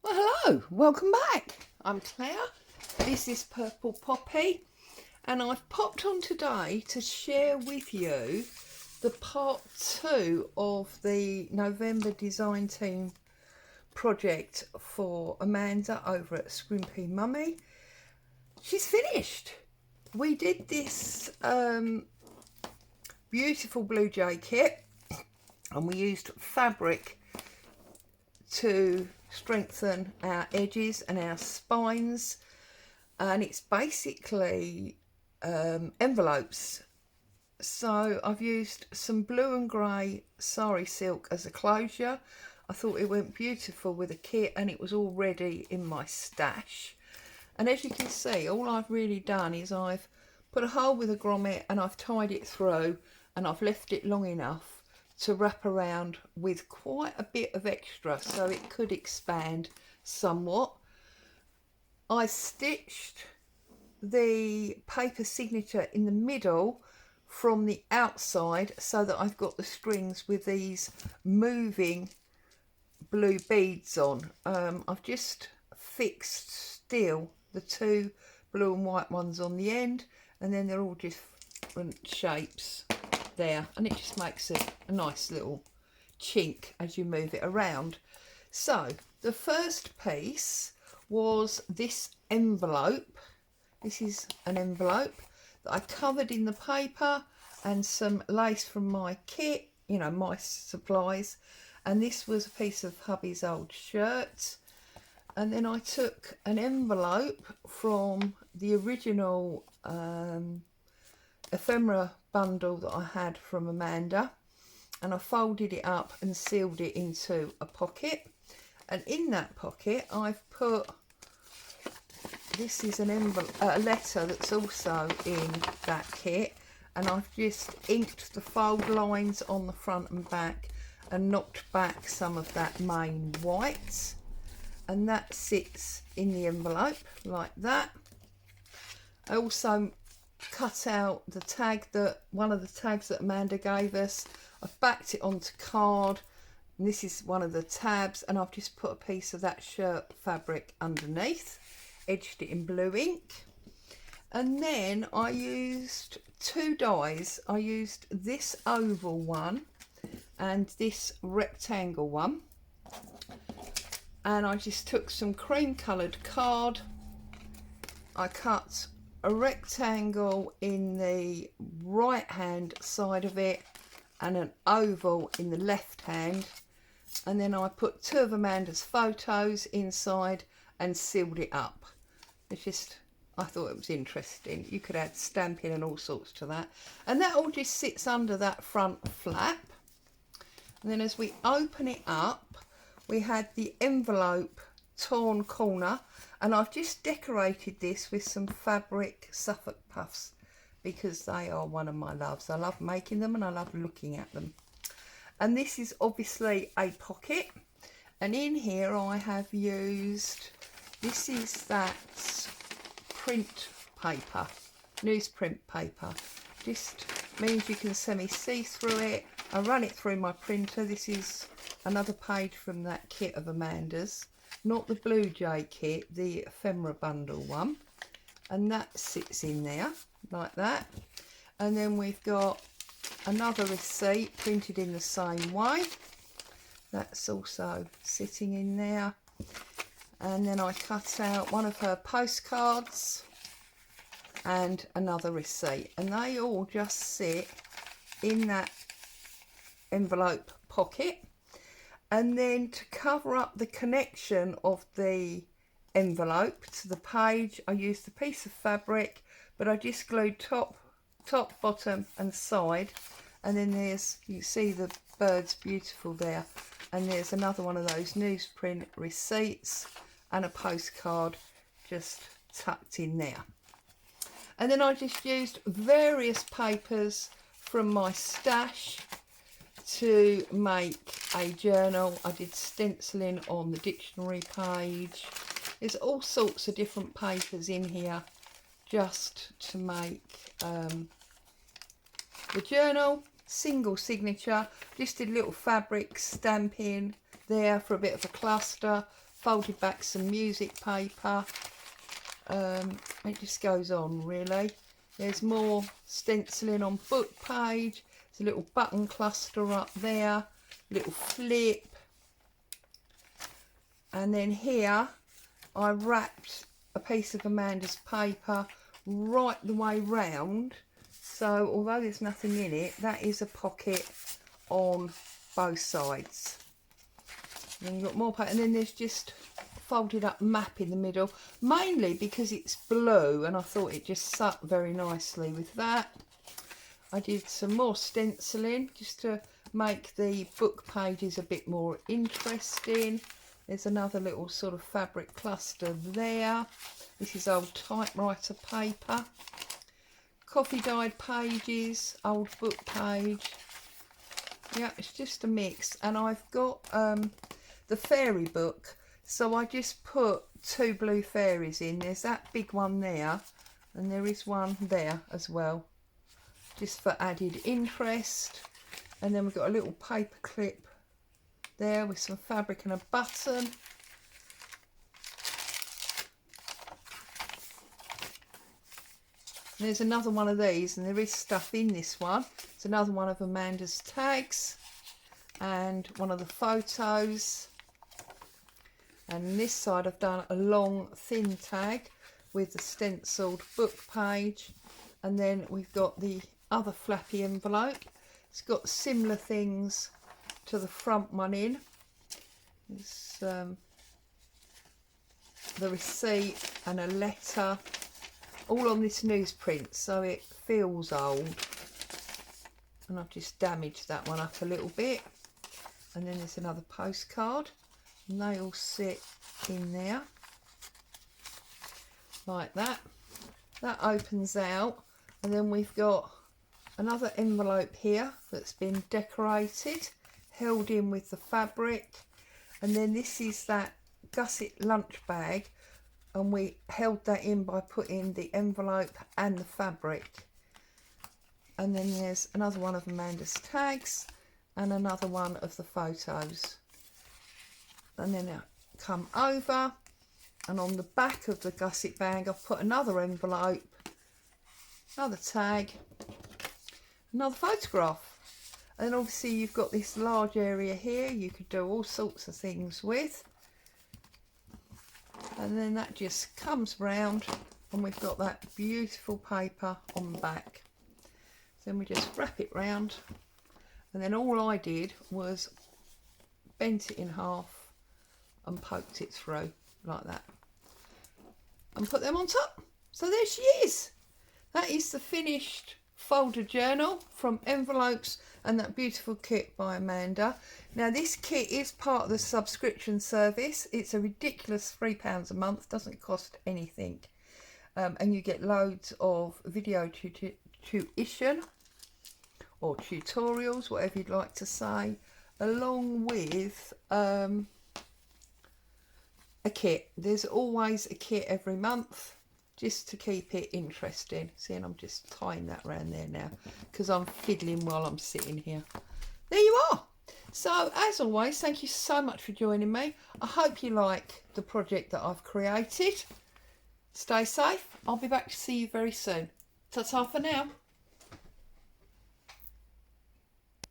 Well, hello, welcome back. I'm Claire. This is Purple Poppy, and I've popped on today to share with you the part 2 of the November design team project for Amanda over at Scrimpy Mummy. She's finished. We did this beautiful blue jay kit, and we used fabric to strengthen our edges and our spines, and it's basically envelopes. So I've used some blue and grey sari silk as a closure. I thought it went beautiful with a kit, and it was already in my stash. And as you can see, all I've really done is I've put a hole with a grommet and I've tied it through, and I've left it long enough to wrap around with quite a bit of extra so it could expand somewhat. I stitched the paper signature in the middle from the outside so that I've got the strings with these moving blue beads on. I've just fixed still the two blue and white ones on the end, and then they're all different shapes there, and it just makes a nice little chink as you move it around. So the first piece was this envelope. This is an envelope that I covered in the paper and some lace from my kit, you know, my supplies, and this was a piece of hubby's old shirt. And then I took an envelope from the original ephemera bundle that I had from Amanda, and I folded it up and sealed it into a pocket. And in that pocket I've put, this is an envelope, a letter that's also in that kit, and I've just inked the fold lines on the front and back and knocked back some of that main white, and that sits in the envelope like that. I also cut out the tag, that one of the tags that Amanda gave us. I've backed it onto card, and this is one of the tabs, and I've just put a piece of that shirt fabric underneath, edged it in blue ink. And then I used two dies. I used this oval one and this rectangle one, and I just took some cream coloured card. I cut a rectangle in the right hand side of it and an oval in the left hand, and then I put two of Amanda's photos inside and sealed it up. It's just, I thought it was interesting. You could add stamping and all sorts to that, and that all just sits under that front flap. And then as we open it up, we had the envelope torn corner, and I've just decorated this with some fabric Suffolk puffs because they are one of my loves. I love making them and I love looking at them. And this is obviously a pocket, and in here I have used, this is that print paper, newsprint paper. Just means you can semi-see through it. I run it through my printer. This is another page from that kit of Amanda's, not the Blue Jay kit, the ephemera bundle one, and that sits in there like that. And then we've got another receipt printed in the same way, that's also sitting in there. And then I cut out one of her postcards and another receipt, and they all just sit in that envelope pocket. And then to cover up the connection of the envelope to the page, I used a piece of fabric, but I just glued top, bottom and side. And then there's, you see the birds beautiful there, and there's another one of those newsprint receipts and a postcard just tucked in there. And then I just used various papers from my stash to make a journal. I did stenciling on the dictionary page. There's all sorts of different papers in here just to make the journal. Single signature, just did little fabric stamping there for a bit of a cluster, folded back some music paper. It just goes on really. There's more stenciling on book page. There's a little button cluster up there, little flip. And then here I wrapped a piece of Amanda's paper right the way round. So although there's nothing in it, that is a pocket on both sides. And you've got more paper, and then there's just folded up map in the middle, mainly because it's blue and I thought it just sat very nicely with that. I did some more stenciling just to make the book pages a bit more interesting. There's another little sort of fabric cluster there. This is old typewriter paper. Coffee dyed pages, old book page. Yeah, it's just a mix. And I've got the fairy book, so I just put 2 blue fairies in. There's that big one there, and there is one there as well, just for added interest. And then we've got a little paper clip there with some fabric and a button. And there's another one of these, and there is stuff in this one. It's another one of Amanda's tags and one of the photos. And this side I've done a long thin tag with the stenciled book page. And then we've got the other flappy envelope. It's got similar things to the front one in. It's the receipt and a letter, all on this newsprint, so it feels old. And I've just damaged that one up a little bit. And then there's another postcard, and they all sit in there like that. That opens out, and then we've got another envelope here that's been decorated, held in with the fabric. And then this is that gusset lunch bag, and we held that in by putting the envelope and the fabric. And then there's another one of Amanda's tags and another one of the photos. And then I come over, and on the back of the gusset bag I've put another envelope, another tag, another photograph. And then obviously you've got this large area here you could do all sorts of things with. And then that just comes round, and we've got that beautiful paper on the back. Then we just wrap it round, and then all I did was bent it in half and poked it through like that and put them on top. So there she is. That is the finished folder journal from envelopes and that beautiful kit by Amanda. Now this kit is part of the subscription service. It's a ridiculous £3 a month, doesn't cost anything, and you get loads of video tuition or tutorials, whatever you'd like to say, along with a kit. There's always a kit every month, just to keep it interesting. See, and I'm just tying that around there now because I'm fiddling while I'm sitting here. There you are. So as always, thank you so much for joining me. I hope you like the project that I've created. Stay safe. I'll be back to see you very soon. Ta-ta for now.